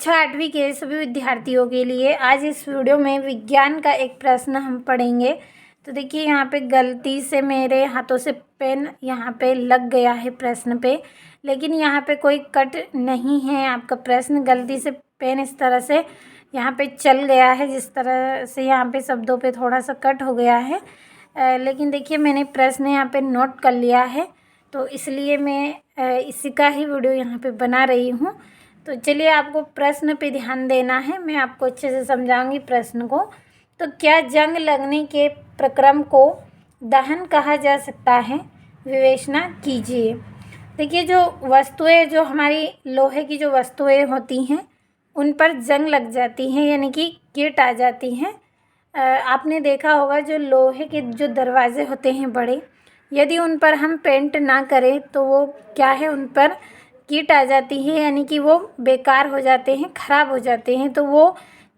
कक्षा 8वीं के सभी विद्यार्थियों के लिए आज इस वीडियो में विज्ञान का एक प्रश्न हम पढ़ेंगे। तो देखिए यहाँ पे गलती से मेरे हाथों से पेन यहाँ पे लग गया है प्रश्न पे, लेकिन यहाँ पे कोई कट नहीं है। आपका प्रश्न गलती से पेन इस तरह से यहाँ पे चल गया है, जिस तरह से यहाँ पे शब्दों पे थोड़ा सा कट हो गया है। लेकिन देखिए मैंने प्रश्न यहाँ पे नोट कर लिया है, तो इसलिए मैं इसी का ही वीडियो यहाँ पे बना रही हूँ। तो चलिए आपको प्रश्न पे ध्यान देना है, मैं आपको अच्छे से समझाऊंगी प्रश्न को। तो क्या जंग लगने के प्रक्रम को दहन कहा जा सकता है? विवेचना कीजिए। देखिए जो वस्तुएं, जो हमारी लोहे की जो वस्तुएं होती हैं उन पर जंग लग जाती हैं, यानी कि कीट आ जाती हैं। आपने देखा होगा जो लोहे के जो दरवाजे होते हैं बड़े, यदि उन पर हम पेंट ना करें तो वो क्या है, उन पर कीट आ जाती है, यानी कि वो बेकार हो जाते हैं, ख़राब हो जाते हैं। तो वो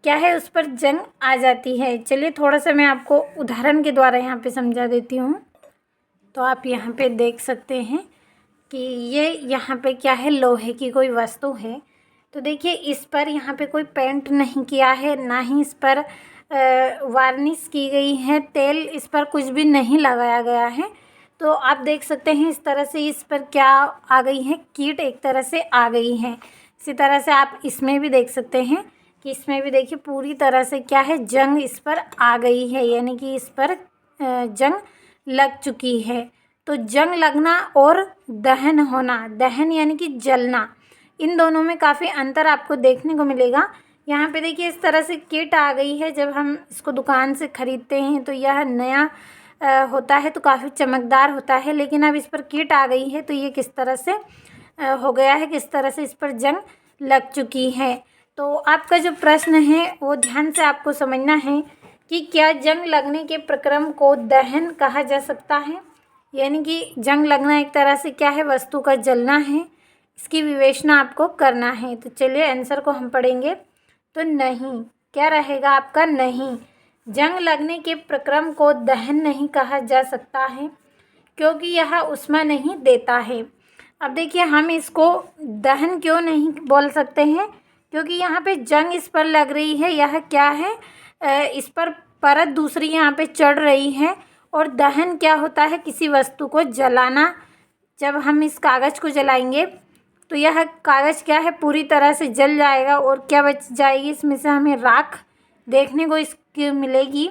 क्या है, उस पर जंग आ जाती है। चलिए थोड़ा सा मैं आपको उदाहरण के द्वारा यहाँ पे समझा देती हूँ। तो आप यहाँ पे देख सकते हैं कि ये यहाँ पे क्या है, लोहे की कोई वस्तु है। तो देखिए इस पर यहाँ पे कोई पेंट नहीं किया है, ना ही इस पर वार्निश की गई है, तेल इस पर कुछ भी नहीं लगाया गया है। तो आप देख सकते हैं इस तरह से इस पर क्या आ गई है, कीट एक तरह से आ गई है। इसी तरह से आप इसमें भी देख सकते हैं कि इसमें भी देखिए पूरी तरह से क्या है, जंग इस पर आ गई है, यानी कि इस पर जंग लग चुकी है। तो जंग लगना और दहन होना, दहन यानी कि जलना, इन दोनों में काफ़ी अंतर आपको देखने को मिलेगा। यहाँ पे देखिए इस तरह से कीट आ गई है। जब हम इसको दुकान से ख़रीदते हैं तो यह नया होता है तो काफ़ी चमकदार होता है, लेकिन अब इस पर कीट आ गई है तो ये किस तरह से हो गया है, किस तरह से इस पर जंग लग चुकी है। तो आपका जो प्रश्न है वो ध्यान से आपको समझना है कि क्या जंग लगने के प्रक्रम को दहन कहा जा सकता है? यानी कि जंग लगना एक तरह से क्या है, वस्तु का जलना है, इसकी विवेचना आपको करना है। तो चलिए आंसर को हम पढ़ेंगे। तो नहीं, क्या रहेगा आपका? नहीं, जंग लगने के प्रक्रम को दहन नहीं कहा जा सकता है, क्योंकि यह ऊष्मा नहीं देता है। अब देखिए हम इसको दहन क्यों नहीं बोल सकते हैं, क्योंकि यहाँ पे जंग इस पर लग रही है, यह क्या है, इस पर परत दूसरी यहाँ पे चढ़ रही है। और दहन क्या होता है, किसी वस्तु को जलाना। जब हम इस कागज़ को जलाएंगे तो यह कागज़ क्या है, पूरी तरह से जल जाएगा और क्या बच जाएगी, इसमें से हमें राख देखने को इसकी मिलेगी।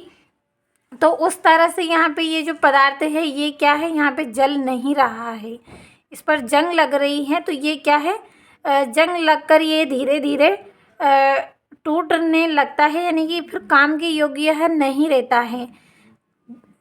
तो उस तरह से यहाँ पे ये जो पदार्थ है ये क्या है, यहाँ पे जल नहीं रहा है, इस पर जंग लग रही है। तो ये क्या है, जंग लगकर ये धीरे धीरे टूटने लगता है, यानी कि फिर काम के योग्य यह नहीं रहता है।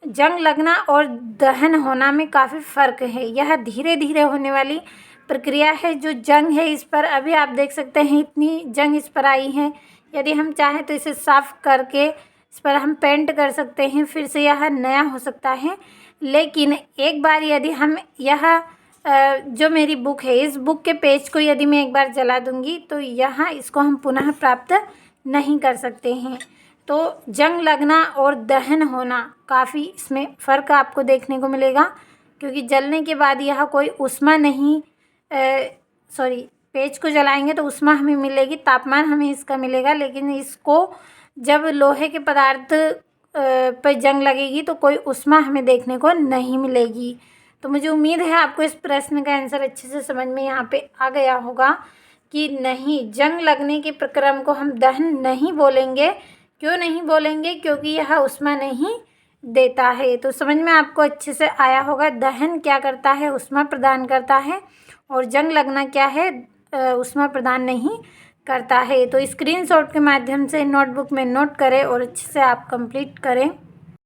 जंग लगना और दहन होना में काफ़ी फ़र्क है, यह धीरे धीरे होने वाली प्रक्रिया है। जो जंग है इस पर अभी आप देख सकते हैं इतनी जंग इस पर आई है, यदि हम चाहें तो इसे साफ़ करके इस पर हम पेंट कर सकते हैं, फिर से यह नया हो सकता है। लेकिन एक बार यदि हम यह जो मेरी बुक है, इस बुक के पेज को यदि मैं एक बार जला दूंगी तो यहाँ इसको हम पुनः प्राप्त नहीं कर सकते हैं। तो जंग लगना और दहन होना काफ़ी इसमें फ़र्क आपको देखने को मिलेगा, क्योंकि जलने के बाद यह कोई ऊष्मा नहीं, पेज को जलाएंगे तो ऊष्मा हमें मिलेगी, तापमान हमें इसका मिलेगा, लेकिन इसको जब लोहे के पदार्थ पर जंग लगेगी तो कोई ऊष्मा हमें देखने को नहीं मिलेगी। तो मुझे उम्मीद है आपको इस प्रश्न का आंसर अच्छे से समझ में यहाँ पे आ गया होगा कि नहीं, जंग लगने के प्रक्रम को हम दहन नहीं बोलेंगे। क्यों नहीं बोलेंगे? क्योंकि यह ऊष्मा नहीं देता है। तो समझ में आपको अच्छे से आया होगा, दहन क्या करता है, ऊष्मा प्रदान करता है, और जंग लगना क्या है, ऊष्मा प्रदान नहीं करता है। तो स्क्रीनशॉट के माध्यम से नोटबुक में नोट करें और अच्छे से आप कंप्लीट करें।